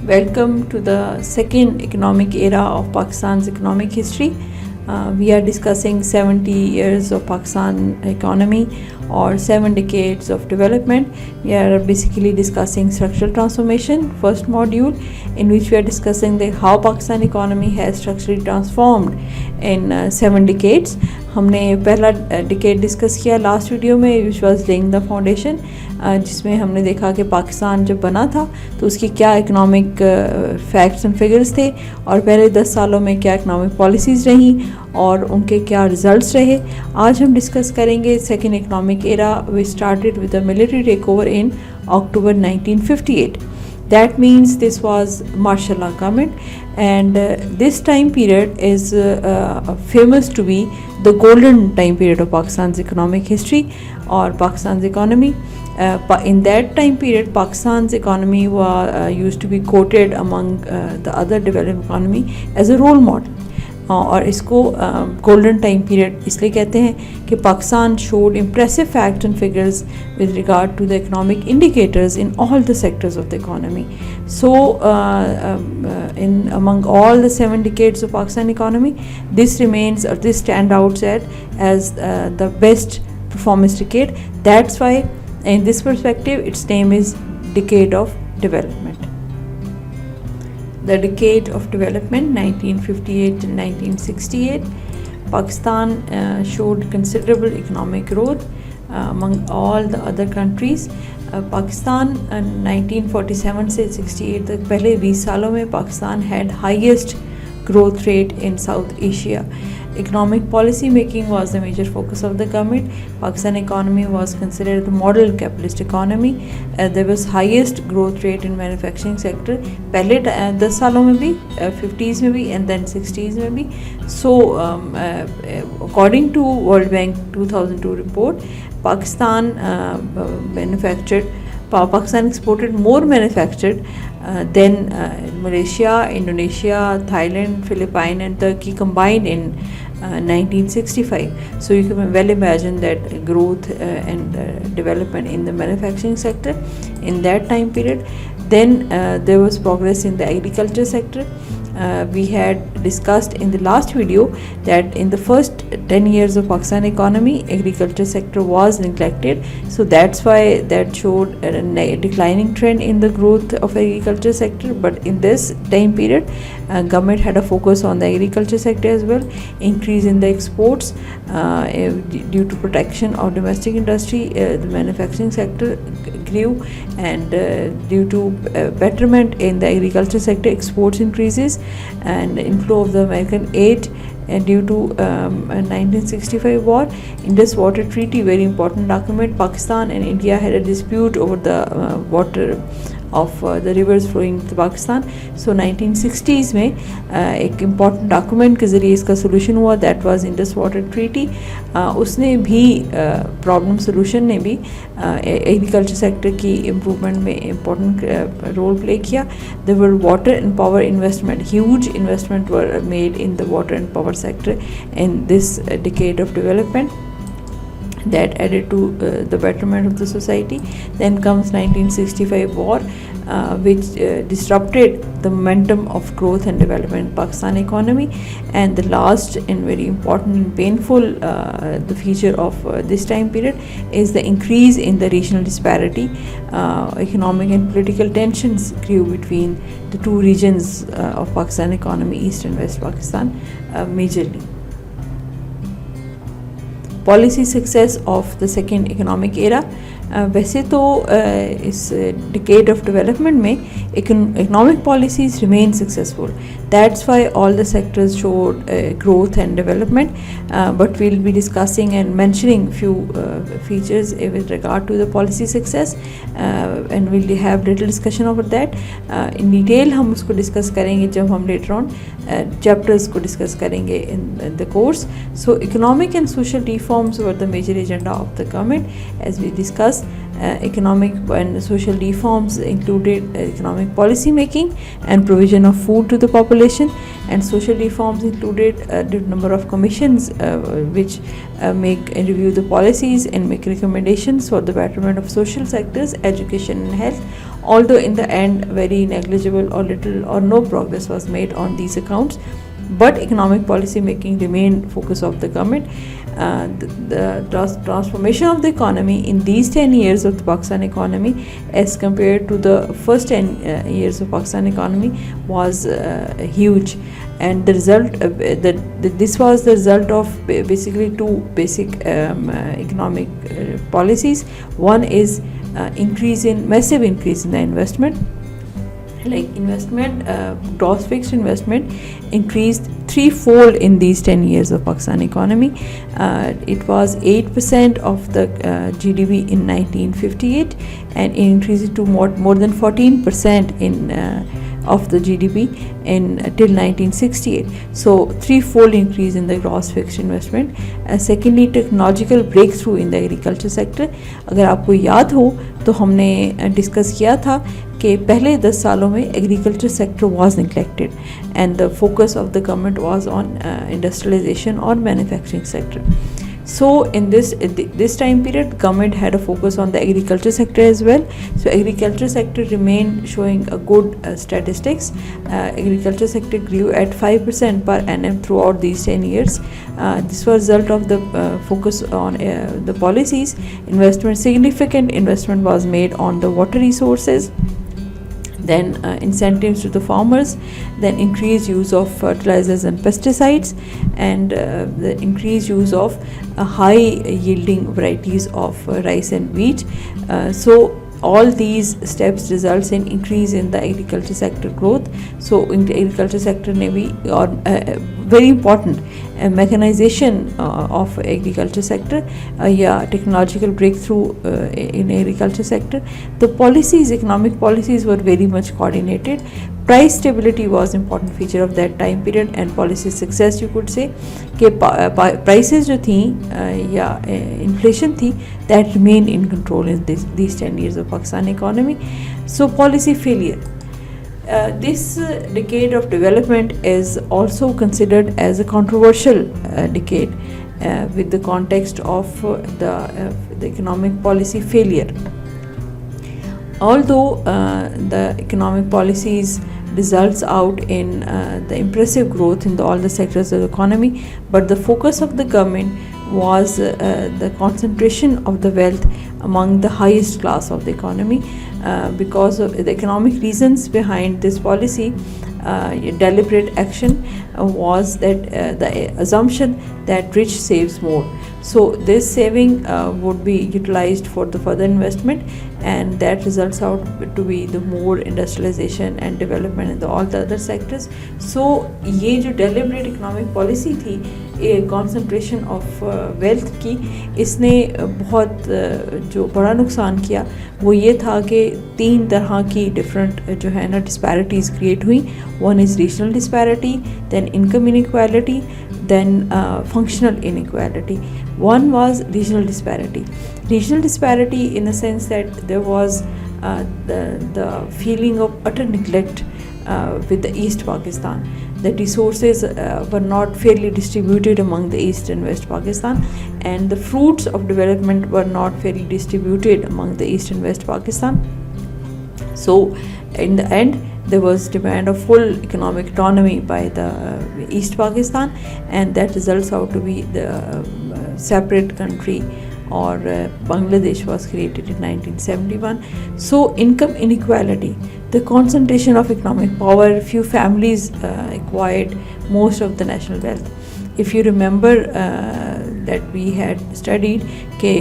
Welcome to the second economic era of Pakistan's economic history. We are discussing 70 years of Pakistan economy or 7 decades of development. We are basically discussing structural transformation, first module, in which we are discussing how Pakistan economy has structurally transformed in 7 decades. हमने पहला decade discuss किया last video में, which was laying the foundation, जिसमें हमने देखा कि पाकिस्तान जब बना था तो उसकी क्या इकोनॉमिक फैक्ट्स एंड फिगर्स थे और पहले 10 सालों में क्या इकोनॉमिक पॉलिसीज़ रहीं और उनके क्या रिजल्ट्स रहे. आज हम डिस्कस करेंगे second economic era which started with the military takeover in October 1958. That means this was martial law government, and this time period is famous to be the golden time period of Pakistan's economic history or Pakistan's economy. In that time period, Pakistan's economy used to be quoted among the other developed economy as a role model. और इसको golden time period इसलिए कहते हैं कि Pakistan showed impressive facts and figures with regard to the economic indicators in all the sectors of the economy. So in among all the 7 decades of Pakistan economy, this remains or this stand out as the best performance decade. That's why in this perspective its name is decade of development. The decade of development 1958 to 1968. Pakistan showed considerable economic growth among all the other countries. Pakistan 1947 से 68 तक पहले 20 सालों में Pakistan had highest growth rate in South Asia. Economic policy making was the major focus of the government. Pakistan economy was considered the model capitalist economy. There was highest growth rate in manufacturing sector. पहले 10 सालों में भी 50s में भी and then 60s में भी. So according to World Bank 2002 report, Pakistan exported more manufactured than Malaysia, Indonesia, Thailand, Philippines and Turkey combined in 1965. So you can well imagine that growth and development in the manufacturing sector in that time period. Then there was progress in the agriculture sector. We had discussed in the last video that in the first 10 years of Pakistan economy, agriculture sector was neglected. So that's why that showed a declining trend in the growth of agriculture sector. But in this time period, government had a focus on the agriculture sector as well. Increase in the exports due to protection of domestic industry, the manufacturing sector grew, and due to betterment in the agriculture sector, exports increases, and inflow of the American aid. And due to 1965 war, Indus Water Treaty, very important document. Pakistan and India had a dispute over the water of the rivers flowing to Pakistan. So 1960s में एक important document के ज़रिए इसका solution हुआ, that was Indus Water Treaty. उसने भी problem solution ने भी agriculture sector की improvement में important role play किया. There were water and power investment, huge investment were made in the water and power sector in this decade of development. That added to the betterment of the society. Then comes 1965 war, which disrupted the momentum of growth and development in Pakistan economy. And the last and very important and painful the feature of this time period is the increase in the regional disparity. Economic and political tensions grew between the two regions of Pakistan economy, East and West Pakistan, majorly. Policy success of the second economic era. वैसे तो इस decade of development में economic policies remain successful. That's why all the sectors showed growth and development. But we'll be discussing and mentioning few features with regard to the policy success, and we'll have little discussion over that. In detail हम उसको discuss करेंगे जब हम later on chapters को discuss करेंगे in the course. So economic and social reforms were the major agenda of the government, as we discussed. Economic and social reforms included economic policy making and provision of food to the population, and social reforms included a number of commissions which make and review the policies and make recommendations for the betterment of social sectors, education and health. although in the end very negligible or little or no progress was made on these accounts. But economic policy making remained focus of the government. The transformation of the economy in these 10 years of the Pakistan economy as compared to the first 10 years of Pakistan economy was huge, and the result this was the result of basically two basic economic policies. One is massive increase in the investment. Like gross fixed investment increased threefold in these 10 years of Pakistan economy. It was 8% of the GDP in 1958, and it increased to more than 14% of the GDP till 1968. So threefold increase in the gross fixed investment. Secondly, technological breakthrough in the agriculture sector. अगर आपको याद हो तो हमने discuss किया था कि पहले 10 सालों में agriculture sector was neglected and the focus of the government was on industrialisation और manufacturing sector. So in this time period, government had a focus on the agriculture sector as well. So agriculture sector remained showing a good statistics. Agriculture sector grew at 5% per annum throughout these 10 years. This was result of the focus on the policies. Significant investment was made on the water resources, then incentives to the farmers, then increased use of fertilizers and pesticides, and the increased use of high yielding varieties of rice and wheat. So all these steps results in increase in the agriculture sector growth. So in the agriculture sector very important mechanization of agriculture sector, technological breakthrough in agriculture sector. The economic policies were very much coordinated. Price stability was important feature of that time period and policy success, you could say. कि prices जो थी या inflation थी, that remained in control in these 10 years of Pakistan economy. So policy failure. This decade of development is also considered as a controversial decade with the context of the economic policy failure. Although the economic policies results out in the impressive growth in all the sectors of the economy, but the focus of the government was the concentration of the wealth among the highest class of the economy. Because of the economic reasons behind this policy, deliberate action was that the assumption that rich saves more. So this saving would be utilized for the further investment, and that results out to be the more industrialization and development in all the other sectors. So ये जो deliberate economic policy थी, concentration of wealth की, इसने बहुत जो बड़ा नुकसान किया वो ये था कि 3 तरह की different जो है ना disparities create हुई. One is regional disparity, then income inequality, then functional inequality. One was regional disparity. Regional disparity in the sense that there was the feeling of utter neglect with the East Pakistan. The resources were not fairly distributed among the East and West Pakistan, and the fruits of development were not fairly distributed among the East and West Pakistan. So in the end, there was demand of full economic autonomy by the East Pakistan, and that results out to be the separate country, or Bangladesh was created in 1971. So income inequality, the concentration of economic power, few families acquired most of the national wealth. If you remember that we had studied कि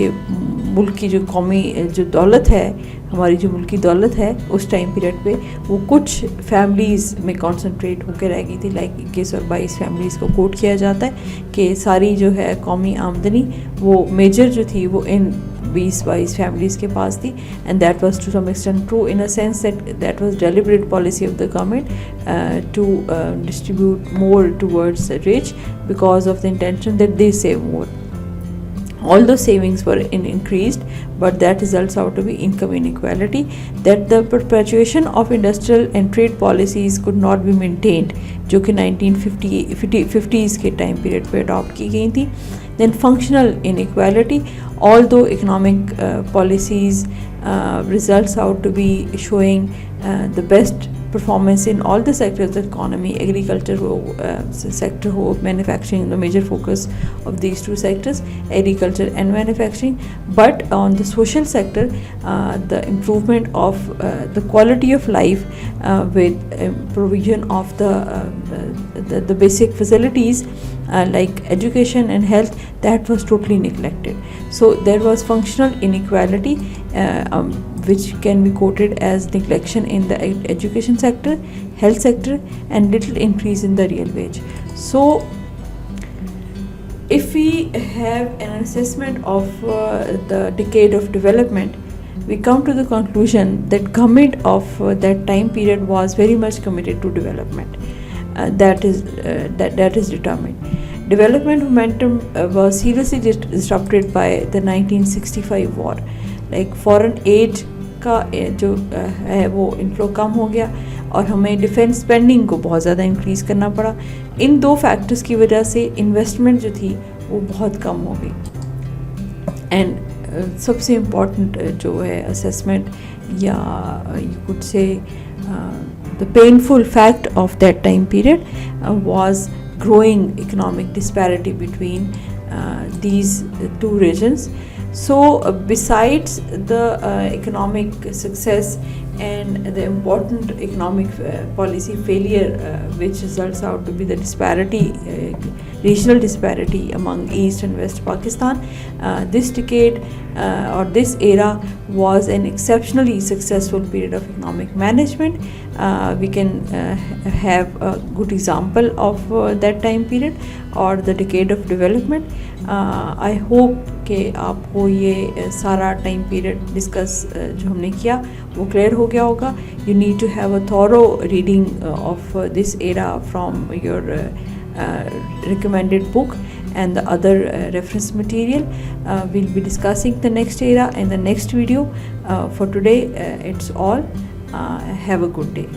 मुल्क की जो कौमी जो दौलत है, हमारी जो मुल्क की दौलत है उस टाइम पीरियड पे वो कुछ फैमिलीज़ में कॉन्सेंट्रेट होकर रह गई थी. लाइक 21 और 22 फैमिलीज़ को कोट किया जाता है कि सारी जो है कौमी आमदनी वो मेजर जो थी वो इन 20-22 families के पास थी, and that was to some extent true in a sense that was deliberate policy of the government to distribute more towards the rich because of the intention that they save more. Although savings were increased, but that results out to be income inequality, that the perpetuation of industrial and trade policies could not be maintained, जो कि 1950s के time period पे adopt की गई थी. Then functional inequality, although economic policies results out to be showing the best performance in all the sectors of the economy. Agriculture sector ho, manufacturing, the major focus of these two sectors, agriculture and manufacturing. But on the social sector, the improvement of the quality of life with provision of the basic facilities like education and health, that was totally neglected. So there was functional inequality which can be quoted as neglection in the education sector, health sector, and little increase in the real wage. So if we have an assessment of the decade of development, we come to the conclusion that government of that time period was very much committed to development. That is determined. Development momentum was seriously disrupted by the 1965 war. Like foreign aid का जो है वो inflow कम हो गया और हमें defence spending को बहुत ज़्यादा इंक्रीज करना पड़ा. इन दो फैक्टर्स की वजह से इन्वेस्टमेंट जो थी वो बहुत कम हो गई. एंड सबसे इम्पॉर्टेंट जो है असेसमेंट या you could say the painful fact of that time period was growing economic disparity between these two regions. So besides the economic success and the important economic policy failure which results out to be the disparity, regional disparity among East and West Pakistan, this decade or this era was an exceptionally successful period of economic management. We can have a good example of that time period or the decade of development. I hope कि आपको ये सारा time period discuss जो हमने किया वो clear हो गया होगा. You need to have a thorough reading of this era from your recommended book and the other reference material. We'll be discussing the next era in the next video. For today, it's all. Have a good day.